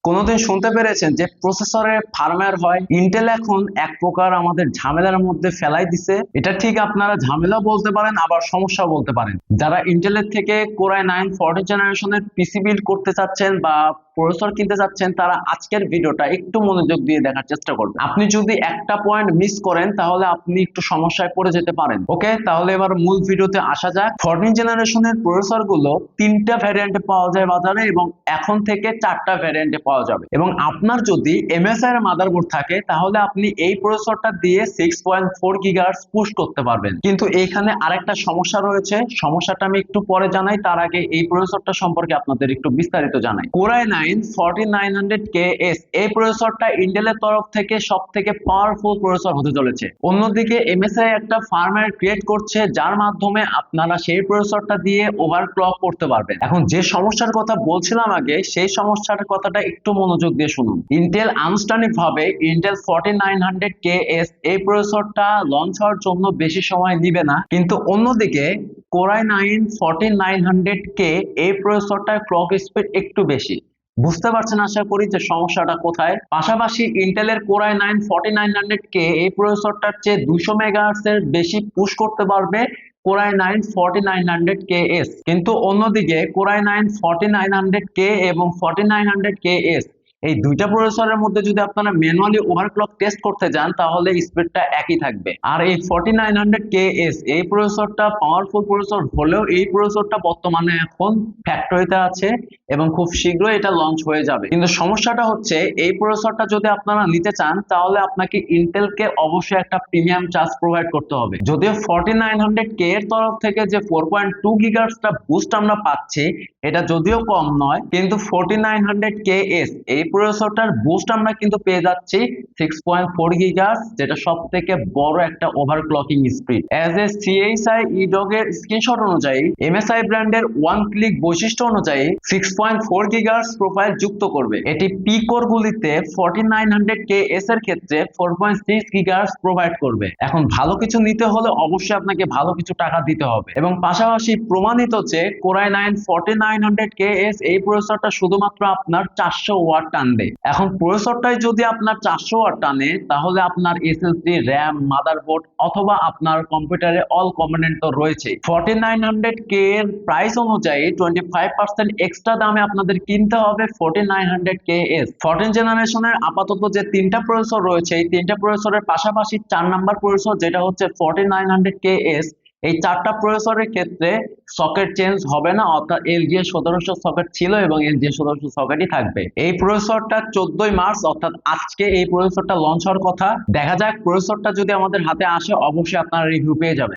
কোনোদিন শুনতে পেরেছেন যে প্রসেসরের ফার্মওয়্যার হয়? ইন্টেল এখন এক প্রকার আমাদের ঝামেলার মধ্যে ফেলাই দিছে। এটা ঠিক আপনারা ঝামেলা বলতে পারেন, আবার সমস্যা বলতে পারেন। যারা ইন্টেলের থেকে কোরাই 9 14 জেনারেশনের পিসি বিল্ড করতে চাচ্ছেন বা প্রসেসর কিনতে চাচ্ছেন, তারা আজকের ভিডিওটা একটু মনোযোগ দিয়ে দেখার চেষ্টা করবেন। আপনি যদি একটা পয়েন্ট মিস করেন তাহলে আপনি একটু সমস্যায় পড়ে যেতে পারেন। ওকে, তাহলে এবার মূল ভিডিওতে আসা যাক। 14 জেনারেশনের প্রসেসর গুলো তিনটা ভ্যারিয়েন্টে পাওয়া যায় বাজারে, এবং এখন থেকে 4টা ভ্যারিয়েন্টে পাওয়া যাবে। এবং আপনার যদি MSI এর মাদারবোর্ড থাকে তাহলে আপনি এই প্রসেসরটা দিয়ে 6.4 গিগাহার্টজ পুশ করতে পারবেন। কিন্তু এইখানে আরেকটা সমস্যা রয়েছে, সমস্যাটা আমি একটু পরে জানাই। তার আগে এই প্রসেসরটা সম্পর্কে আপনাদের একটু বিস্তারিত জানাই। কোরাই 9 4900KS এই প্রসেসরটা ইন্টেলের তরফ থেকে সবথেকে পাওয়ারফুল প্রসেসর হতে চলেছে। অন্যদিকে MSI একটা ফার্মওয়্যার ক্রিয়েট করছে যার মাধ্যমে আপনারা সেই প্রসেসরটা দিয়ে ওভারক্লক করতে পারবেন। এখন যে সমস্যার কথা বলছিলাম আগে, সেই সমস্যার কথাটা একটু মনোযোগ দিয়ে শুনুন। ইন্টেল আনুষ্ঠানিকভাবে ইন্টেল 4900KS এই প্রসেসরটা লঞ্চ হওয়ার জন্য বেশি সময় নিবে না, কিন্তু অন্যদিকে কোরাই 9 4900K এই প্রসেসরটার ক্লক স্পিড একটু বেশি। বুঝতে পারছেন আশা করি যে সমস্যাটা কোথায়। পাশাপাশি ইন্টেলের কোরাই 9 4900K এই প্রসেসরটার চেয়ে 200 মেগাহার্টজ এর বেশি পুশ করতে পারবে কোরাই 9 4900KS। কিন্তু অন্যদিকে কোরাই 9 4900K এবং 4900KS এই দুইটা প্রসেসরের মধ্যে যদি আপনারা ম্যানুয়ালি ওভারক্লক টেস্ট করতে যান তাহলে স্পিডটা একই থাকবে। আর এই 4900KS এই প্রসেসরটা পাওয়ারফুল প্রসেসর হলেও এই প্রসেসরটা বর্তমানে এখন ফ্যাক্টরিতে আছে এবং খুব শীঘ্রই এটা লঞ্চ হয়ে যাবে। কিন্তু সমস্যাটা হচ্ছে, এই প্রসেসরটা যদি আপনারা নিতে চান তাহলে আপনাকে ইন্টেলকে অবশ্যই একটা প্রিমিয়াম চার্জ প্রোভাইড করতে হবে। যদিও 4900K এর তরফ থেকে যে 4.2 গিগাহার্টজটা বুস্ট আমরা পাচ্ছি এটা যদিও কম নয়, কিন্তু 4900KS এই প্রসেসরটার বুস্ট আমরা কিন্তু পেয়ে যাচ্ছি 6.4 গিগাহার্টজ, যেটা সবথেকে বড় একটা overclocking speed. As a CHI EDOG এর স্ক্রিনশট অনুযায়ী MSI ব্র্যান্ডের ওয়ান ক্লিক বৈশিষ্ট্য অনুযায়ী 6.4 গিগাহার্টজ প্রোফাইল যুক্ত করবে। এটি পি কোর গুলিতে 4900KS এর ক্ষেত্রে 4.6 গিগাহার্টজ প্রোভাইড করবে। এখন ভালো কিছু নিতে হলে অবশ্যই আপনাকে ভালো কিছু টাকা দিতে হবে। এবং পাশাপাশি প্রমাণিত যে কোরাই 9 4900KS এই প্রসেসরটা শুধুমাত্র আপনার 400 ওয়াট টানবে। এখন প্রসেসরটাই যদি আপনার 400 ওয়াট টানে তাহলে আপনার SSD, RAM, মাদারবোর্ড অথবা আপনার কম্পিউটারে অল কম্পোনেন্ট তো রয়েছে। 4900K এর প্রাইস অনুযায়ী 25% এক্সট্রা দামে আপনাদের কিনতে হবে 4900KS। 14 জেনারেশনের আপাতত যে তিনটা প্রসেসর রয়েছে এই তিনটা প্রসেসরের পাশাপাশি 4 নাম্বার প্রসেসর যেটা হচ্ছে 4900KS, এই চারটা প্রসেসরের ক্ষেত্রে সকেট চেঞ্জ হবে না, অর্থাৎ LGA 1700 সকেট ছিল এবং LGA 1700 সকেটই থাকবে। এই প্রসেসরটা 14 মার্চ অর্থাৎ আজকে এই প্রসেসরটা লঞ্চ হওয়ার কথা। দেখা যাক প্রসেসরটা যদি আমাদের হাতে আসে অবশ্যই আপনারা রিভিউ পেয়ে যাবেন।